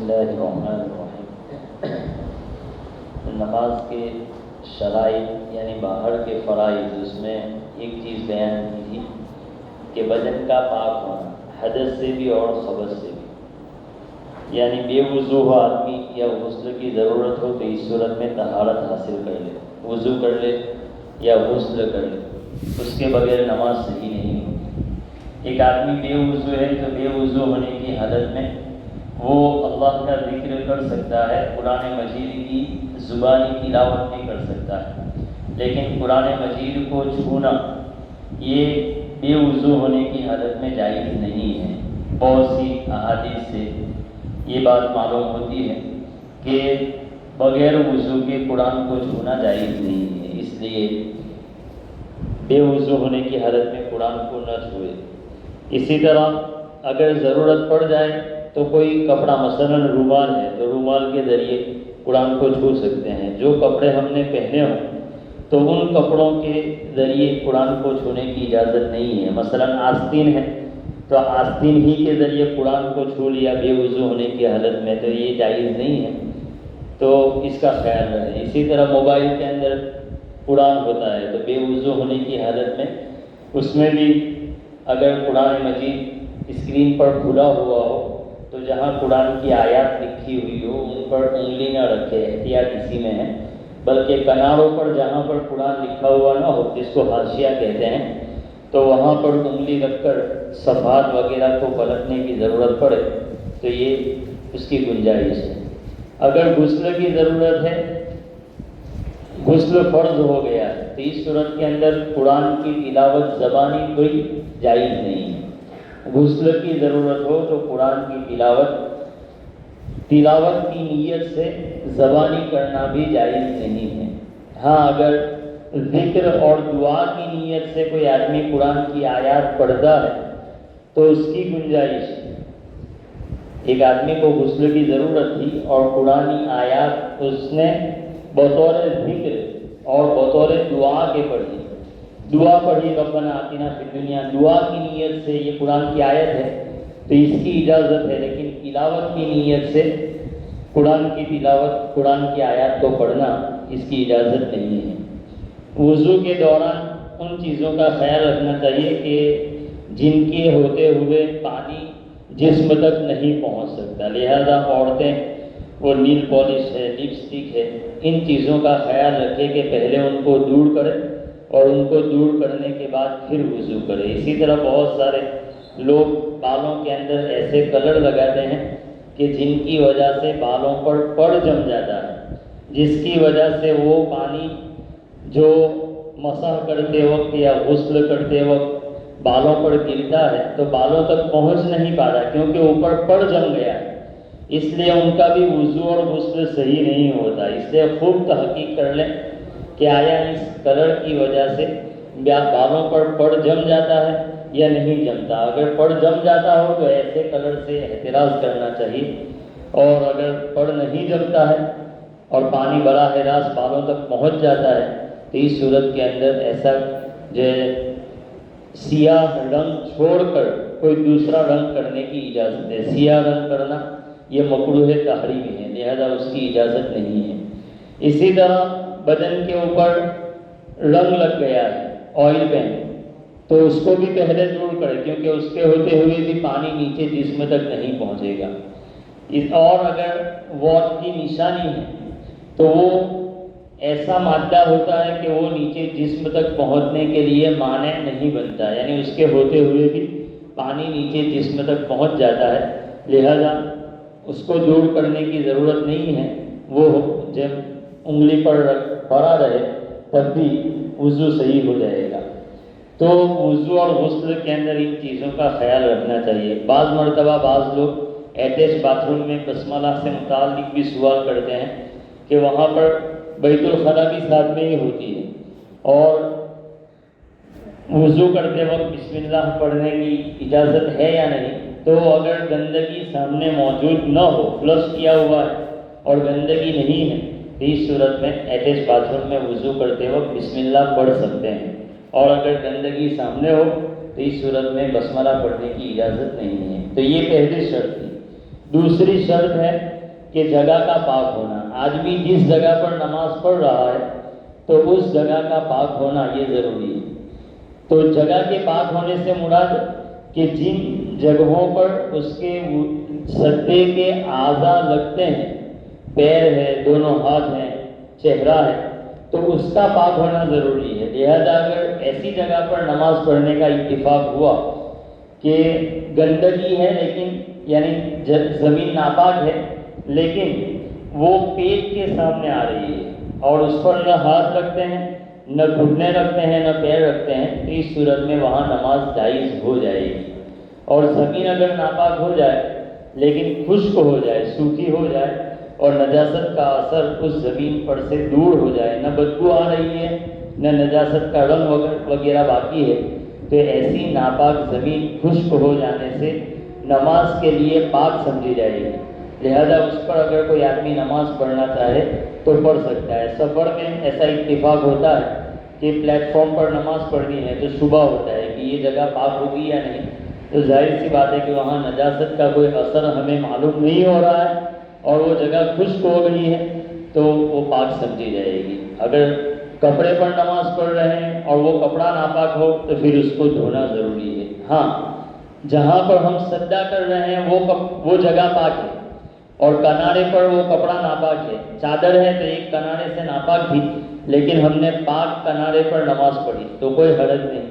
اللہ الرحمن الرحیم۔ نماز کے شرائط یعنی باہر کے فرائض، اس میں ایک چیز بیان کی تھی کہ بدن کا پاک ہونا حدث سے بھی اور خبث سے بھی، یعنی بے وضو ہو آدمی یا غسل کی ضرورت ہو تو اس صورت میں طہارت حاصل کر لے، وضو کر لے یا غسل کر لے، اس کے بغیر نماز صحیح نہیں ہوتی۔ ایک آدمی بے وضو ہے تو بے وضو ہونے کی حالت میں وہ اللہ کا ذکر کر سکتا ہے، قرآن مجید کی زبانی تلاوت نہیں کر سکتا ہے، لیکن قرآن مجید کو چھونا یہ بے وضو ہونے کی حالت میں جائز نہیں ہے۔ بہت سی احادیث سے یہ بات معلوم ہوتی ہے کہ بغیر وضو کے قرآن کو چھونا جائز نہیں ہے، اس لیے بے وضو ہونے کی حالت میں قرآن کو نہ چھوئے۔ اسی طرح اگر ضرورت پڑ جائے تو کوئی کپڑا مثلا رومال ہے تو رومال کے ذریعے قرآن کو چھو سکتے ہیں۔ جو کپڑے ہم نے پہنے ہوں تو ان کپڑوں کے ذریعے قرآن کو چھونے کی اجازت نہیں ہے۔ مثلا آستین ہے تو آستین ہی کے ذریعے قرآن کو چھو لیا بے وضو ہونے کی حالت میں، تو یہ جائز نہیں ہے، تو اس کا خیال رکھیں۔ اسی طرح موبائل کے اندر قرآن ہوتا ہے تو بے وضو ہونے کی حالت میں اس میں بھی اگر قرآن مجید اسکرین پر کھلا ہوا ہو تو جہاں قرآن کی آیات لکھی ہوئی ہو ان پر انگلی نہ رکھے، احتیاط اسی میں ہے، بلکہ کناروں پر جہاں پر قرآن لکھا ہوا نہ ہو، جس کو حاشیہ کہتے ہیں، تو وہاں پر انگلی رکھ کر صفحات وغیرہ کو پلٹنے کی ضرورت پڑے تو یہ اس کی گنجائش ہے۔ اگر غسل کی ضرورت ہے، غسل فرض ہو گیا ہے تو اس صورت کے اندر قرآن کی تلاوت زبانی کوئی جائز نہیں ہے۔ غسل کی ضرورت ہو تو قرآن کی تلاوت کی نیت سے زبانی کرنا بھی جائز نہیں ہے۔ ہاں اگر ذکر اور دعا کی نیت سے کوئی آدمی قرآن کی آیات پڑھتا ہے تو اس کی گنجائش ہے۔ ایک آدمی کو غسل کی ضرورت تھی اور قرآنی آیات اس نے بطور ذکر اور بطور دعا کے پڑھی، دعا پڑھی ربنا آتنا فی الدنیا، دعا کی نیت سے یہ قرآن کی آیت ہے تو اس کی اجازت ہے، لیکن تلاوت کی نیت سے قرآن کی تلاوت، قرآن کی آیات کو پڑھنا اس کی اجازت نہیں ہے۔ وضو کے دوران ان چیزوں کا خیال رکھنا چاہیے کہ جن کے ہوتے ہوئے پانی جسم تک نہیں پہنچ سکتا، لہذا عورتیں وہ نیل پالش ہے، لپسٹک ہے، ان چیزوں کا خیال رکھے کہ پہلے ان کو دور کرے اور ان کو دور کرنے کے بعد پھر وضو کرے۔ اسی طرح بہت سارے لوگ بالوں کے اندر ایسے کلر لگاتے ہیں کہ جن کی وجہ سے بالوں پر پڑ جم جاتا ہے، جس کی وجہ سے وہ پانی جو مسح کرتے وقت یا غسل کرتے وقت بالوں پر گرتا ہے تو بالوں تک پہنچ نہیں پاتا کیونکہ اوپر پڑ جم گیا ہے، اس لیے ان کا بھی وضو اور غسل صحیح نہیں ہوتا۔ اس لیے خوب تحقیق کر لیں کہ آیا اس کلر کی وجہ سے بالوں پر پڑ جم جاتا ہے یا نہیں جمتا۔ اگر پڑ جم جاتا ہو تو ایسے کلر سے احتراز کرنا چاہیے، اور اگر پڑ نہیں جمتا ہے اور پانی براہ راست بالوں تک پہنچ جاتا ہے تو اس صورت کے اندر ایسا جو سیاہ رنگ چھوڑ کر کوئی دوسرا رنگ کرنے کی اجازت ہے۔ سیاہ رنگ کرنا یہ مکروہ تحریمی ہے، لہذا اس کی اجازت نہیں ہے۔ اسی طرح بدن کے اوپر رنگ لگ گیا ہے آئل پینٹ تو اس کو بھی پہلے دور کرے کیونکہ اس کے ہوتے ہوئے بھی پانی نیچے جسم تک نہیں پہنچے گا۔ اور اگر واٹ کی نشانی ہے تو وہ ایسا مادہ ہوتا ہے کہ وہ نیچے جسم تک پہنچنے کے لیے مانع نہیں بنتا، یعنی اس کے ہوتے ہوئے بھی پانی نیچے جسم تک پہنچ جاتا ہے، لہذا اس کو دور کرنے کی ضرورت نہیں ہے۔ وہ جب انگلی پر پڑا رہے تب بھی وضو صحیح ہو جائے گا۔ تو وضو اور غسل کے اندر ان چیزوں کا خیال رکھنا چاہیے۔ بعض مرتبہ بعض لوگ اٹیچ باتھ روم میں بسملہ سے متعلق بھی سوال کرتے ہیں کہ وہاں پر بیت الخلا بھی ساتھ میں ہی ہوتی ہے اور وضو کرتے وقت بسم اللہ پڑھنے کی اجازت ہے یا نہیں، تو اگر گندگی سامنے موجود نہ ہو، فلش کیا ہوا ہے اور گندگی نہیں ہے تو اس صورت میں اٹیچ باتھ روم میں وضو کرتے وقت بسم اللہ پڑھ سکتے ہیں، اور اگر گندگی سامنے ہو تو اس صورت میں بسملہ پڑھنے کی اجازت نہیں ہے۔ تو یہ پہلی شرط تھی۔ دوسری شرط ہے کہ جگہ کا پاک ہونا. آدمی جس جگہ پر نماز پڑھ رہا ہے تو اس جگہ کا پاک ہونا یہ ضروری ہے. تو جگہ کے پاک ہونے سے مراد کہ جن جگہوں پر اس کے سجدے کے اعضاء لگتے ہیں، پیر ہے، دونوں ہاتھ ہیں، چہرہ ہے، تو اس کا پاک ہونا ضروری ہے. لہذا اگر ایسی جگہ پر نماز پڑھنے کا اتفاق ہوا کہ گندگی ہے لیکن یعنی زمین ناپاک ہے لیکن وہ پیٹ کے سامنے آ رہی ہے اور اس پر نہ ہاتھ رکھتے ہیں، نہ گھٹنے رکھتے ہیں، نہ پیر رکھتے ہیں، تو اس صورت میں وہاں نماز جائز ہو جائے گی. اور زمین اگر ناپاک ہو جائے لیکن خشک ہو جائے، سوکھی ہو جائے اور نجاست کا اثر اس زمین پر سے دور ہو جائے، نہ بدبو آ رہی ہے نہ نجاست کا رنگ وغیرہ باقی ہے، تو ایسی ناپاک زمین خشک ہو جانے سے نماز کے لیے پاک سمجھی جائے گی. لہذا اس پر اگر کوئی آدمی نماز پڑھنا چاہے تو پڑھ سکتا ہے. سفر میں ایسا اتفاق ہوتا ہے کہ پلیٹ فارم پر نماز پڑھنی ہے تو شبہ ہوتا ہے کہ یہ جگہ پاک ہوگی یا نہیں، تو ظاہر سی بات ہے کہ وہاں نجاست کا کوئی اثر ہمیں معلوم نہیں ہو رہا ہے اور وہ جگہ خشک ہو گئی ہے تو وہ پاک سمجھی جائے گی. اگر کپڑے پر نماز پڑھ رہے ہیں اور وہ کپڑا ناپاک ہو تو پھر اس کو دھونا ضروری ہے. ہاں، جہاں پر ہم سجدہ کر رہے ہیں وہ جگہ پاک ہے اور کنارے پر وہ کپڑا ناپاک ہے. چادر ہے تو ایک کنارے سے ناپاک تھی لیکن ہم نے پاک کنارے پر نماز پڑھی تو کوئی حرج نہیں.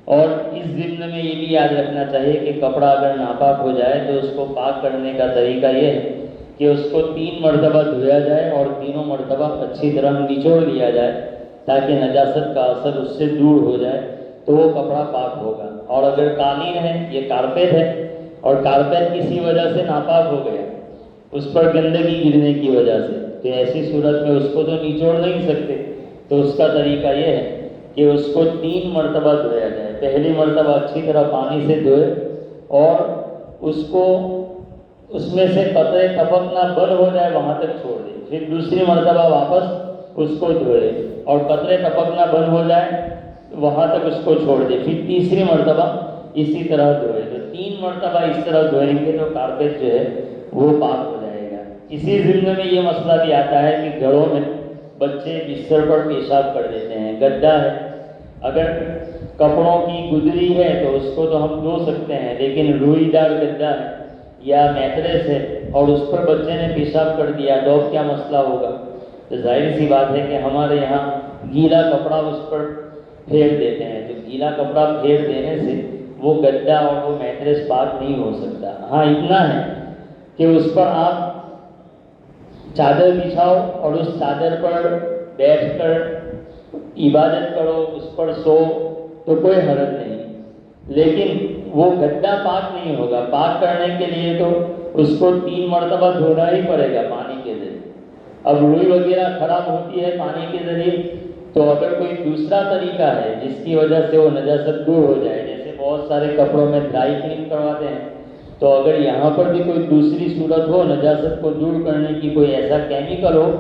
اور اس ضمن میں یہ بھی یاد رکھنا چاہیے کہ کپڑا اگر ناپاک ہو جائے تو اس کو پاک کرنے کا طریقہ یہ ہے کہ اس کو 3 مرتبہ دھویا جائے اور تینوں مرتبہ اچھی طرح نچوڑ لیا جائے تاکہ نجاست کا اثر اس سے دور ہو جائے تو وہ کپڑا پاک ہوگا. اور اگر قالین ہے، یہ کارپیٹ ہے اور کارپیٹ کسی وجہ سے ناپاک ہو گیا، اس پر گندگی گرنے کی وجہ سے، تو ایسی صورت میں اس کو تو نچوڑ نہیں سکتے، تو اس کا طریقہ یہ ہے کہ اس کو 3 مرتبہ دھویا جائے. پہلی مرتبہ اچھی طرح پانی سے دھوئے اور اس کو اس میں سے قطرے ٹپکنا بند ہو جائے وہاں تک چھوڑ دے. پھر دوسری مرتبہ واپس اس کو دھوئے اور قطرے ٹپکنا بند ہو جائے وہاں تک اس کو چھوڑ دے. پھر تیسری مرتبہ اسی طرح دھوئے. تو 3 مرتبہ اس طرح دھوئیں گے تو کارپیٹ جو ہے وہ پاک ہو جائے گا. اسی ضمن میں یہ مسئلہ بھی آتا ہے کہ گھروں میں بچے بستر پر پیشاب کر دیتے ہیں. گدا ہے، اگر کپڑوں کی گدری ہے تو اس کو تو ہم دھو سکتے ہیں، لیکن روئی دار گدا ہے یا میٹریس ہے اور اس پر بچے نے پیشاب کر دیا تو اب کیا مسئلہ ہوگا؟ تو ظاہر سی بات ہے کہ ہمارے یہاں گیلا کپڑا اس پر پھیر دیتے ہیں. تو گیلا کپڑا پھیر دینے سے وہ گدا اور وہ میٹریس پاک نہیں ہو سکتا. ہاں اتنا ہے کہ اس پر آپ چادر بچھاؤ اور اس چادر پر بیٹھ کر عبادت کرو، اس پر سو تو کوئی حرج نہیں، لیکن وہ گدا پاک نہیں ہوگا. پاک کرنے کے لیے تو اس کو 3 مرتبہ دھونا ہی پڑے گا پانی کے ذریعے. اب روئی وغیرہ خراب ہوتی ہے پانی کے ذریعے، تو اگر کوئی دوسرا طریقہ ہے جس کی وجہ سے وہ نجاست دور ہو جائے، جیسے بہت سارے کپڑوں میں ڈرائی کلین کرواتے ہیں، تو اگر یہاں پر بھی کوئی دوسری صورت ہو نجاست کو دور کرنے کی، کوئی ایسا کیمیکل ہو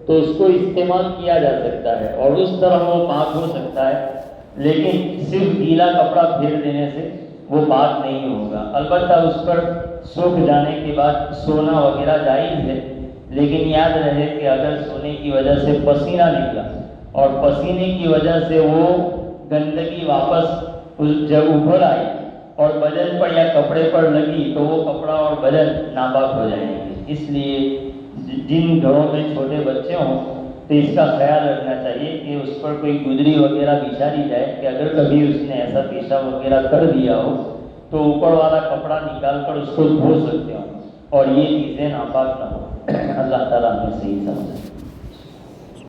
تو اس کو استعمال کیا جا سکتا ہے اور اس طرح وہ پاک ہو سکتا ہے. لیکن صرف گیلا کپڑا پھیر دینے سے وہ پاک نہیں ہوگا. البتہ اس پر سوکھ جانے کے بعد سونا وغیرہ جائز ہے، لیکن یاد رہے کہ اگر سونے کی وجہ سے پسینہ نکلا اور پسینے کی وجہ سے وہ گندگی واپس جب ابھر آئی اور بدن پر یا کپڑے پر لگی تو وہ کپڑا اور بدن ناپاک ہو جائیں گے. اس لیے جن گھروں میں چھوٹے بچے ہوں تو اس کا خیال رکھنا چاہیے کہ اس پر کوئی گدری وغیرہ بچھا دی جائے کہ اگر کبھی اس نے ایسا پیشاب وغیرہ کر دیا ہو تو اوپر والا کپڑا نکال کر اس کو دھو سکتے ہوں اور یہ چیزیں ناپاک نہ ہو. اللہ تعالیٰ ہمیں صحیح سمجھے.